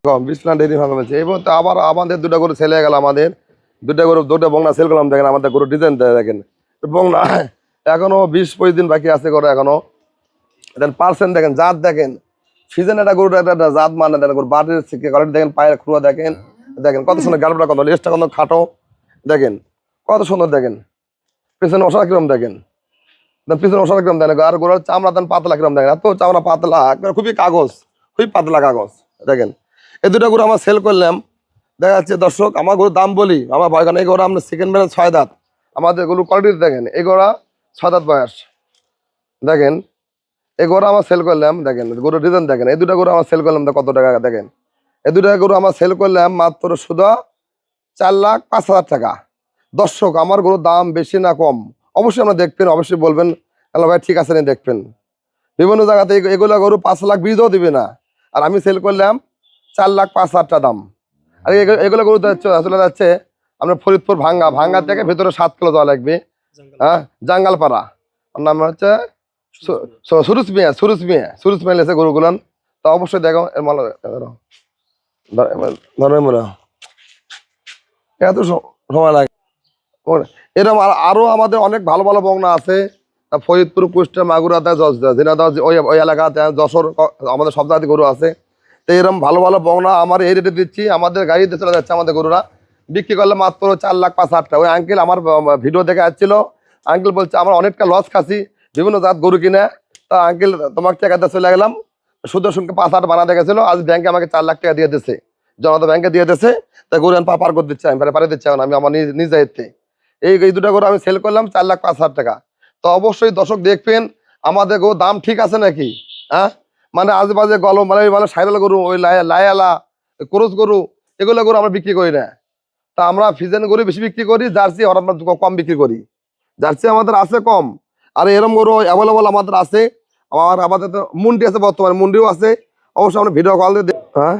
বিসমিল্লাহ dairy farm আছে এবং তো আবার আমাদের দুটো গরু ছেলে গেল আমাদের দুটো বংনা সেল করলাম দেখেন আমাদের গরু ডিজাইন দেখেন বংনা এখনো 20-25 দিন বাকি আছে গরু এখনো দেন পার্সেন্ট দেখেন জাত দেখেন সিজন একটা গরুটা একটা জাত মানে দেখেন গরু বাটের কোয়ালিটি দেখেন পায়ের খুঁড়া দেখেন দেখেন কত সুন্দর গালটা কত লেজটা কত খাটো দেখেন কত সুন্দর দেখেন পিছনে মশলা কিরম দেখেন পিছনে মশলা কিরম দেখেন আর গরুর চামড়া দেন পাতলা কিরম দেখেন এত চামড়া পাতলা খুবই কাগজ খুবই পাতলা কাগজ দেখেন এই দুটো গরু আমার সেল করলাম দেখা যাচ্ছে দর্শক আমার গরুর দাম বলি আমার ভয়খানে এই গরু আমরা সেকেন্ড ব্যালেন্স 6 দাঁত আমাদের গরুর কোয়ালিটি দেখেন এই গরু 6 দাঁত বয়স দেখেন এই গরু আমার সেল করলাম দেখেন গরুর ডিজাইন দেখেন এই দুটো গরু আমার সেল করলাম কত টাকা দেখেন এই দুটো গরু আমার সেল করলাম মাত্র শুধু 4,05,000 টাকা। দর্শক আমার গরুর দাম বেশি না কম অবশ্যই আমরা দেখবেন অবশ্যই বলবেন হ্যালো ভাই ঠিক আছে নি দেখবেন বিভিন্ন জায়গাতে এগুলো গরু 5 লাখ বীজও দিবে না আর আমি সেল করলাম 4,05,000 টাকা দাম। আর এগুলো গরু চলে যাচ্ছে আপনার ফরিদপুর ভাঙ্গা থেকে ভেতরে 7 কিলো যাওয়া লাগবে হ্যাঁ জাঙ্গালপাড়া নাম হচ্ছে সুরুজ মিয়া লেছে গরুগুলান তো অবশ্যই দেখো এর মাল এত সময় লাগে এরকম আরো আমাদের অনেক ভালো ভালো বংনা আছে ফরিদপুর কুষ্টিয়া মাগুরা ঝিনাইদহ ওই এলাকাতে যশোর আমাদের সব জাতি গরু আছে তো এরকম ভালো ভালো বংনা আমার এই রেটে দিচ্ছি আমাদের গাড়িতে চলে যাচ্ছে আমাদের গরুরা বিক্রি করলে মাত্র 4,05,000 টাকা। ওই আঙ্কেল আমার ভিডিও দেখে আসছিল আঙ্কেল বলছে আমরা অনেকটা লস খাচ্ছি বিভিন্ন জাত গরু কিনে তা আঙ্কেল তোমার টাকাতে চলে গেলাম সুদের সঙ্গে 5,000 বানাতে গেছিলো আজ ব্যাংকে আমাকে 4 লাখ টাকা দিয়ে দিচ্ছে জনতা ব্যাংকে দিয়ে দিচ্ছে তা গরু আমি পার করে দিচ্ছি আমি পারে দিচ্ছি এখন আমি আমার নিজ দায়িত্বে এই দুটো গরু আমি সেল করলাম 4,05,000 টাকা। তো অবশ্যই দর্শক দেখবেন আমাদের গরু দাম ঠিক আছে নাকি হ্যাঁ মানে আজেবাজে মানে সাইরাল গরু ওই লায়ালা ক্রস গরু এগুলো গরু আমরা বিক্রি করি না তা আমরা ফিজেন গরু বেশি বিক্রি করি জার্সি আমরা কম বিক্রি করি জার্সি আমাদের আছে কম আর এরম গরু অ্যাভেলেবল আমাদের আছে আমাদের তো মুন্ডি আছে বর্তমানে মুন্ডিও আছে অবশ্যই আমরা ভিডিও কল দিয়ে হ্যাঁ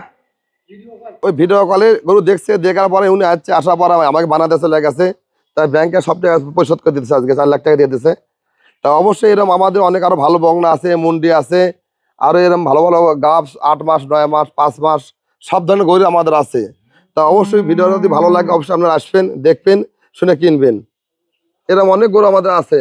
ওই ভিডিও কলে গরু দেখছে দেখার পরে উনি আসছে আসার পর আমাকে বানাতে চলে গেছে তাই ব্যাংকে সব টাকা পরিশোধ করে দিতেছে আজকে 4 লাখ টাকা দিয়ে দিতেছে। তা অবশ্যই এরকম আমাদের অনেক আরো ভালো বংনা আছে মুন্ডি আছে আরো এরকম ভালো ভালো গাছ 8 মাস 9 মাস 5 মাস সব ধরনের গরু আমাদের আছে। তা অবশ্যই ভিডিও যদি ভালো লাগে অবশ্যই আপনারা আসবেন দেখবেন শুনে কিনবেন এরকম অনেক গরু আমাদের আছে।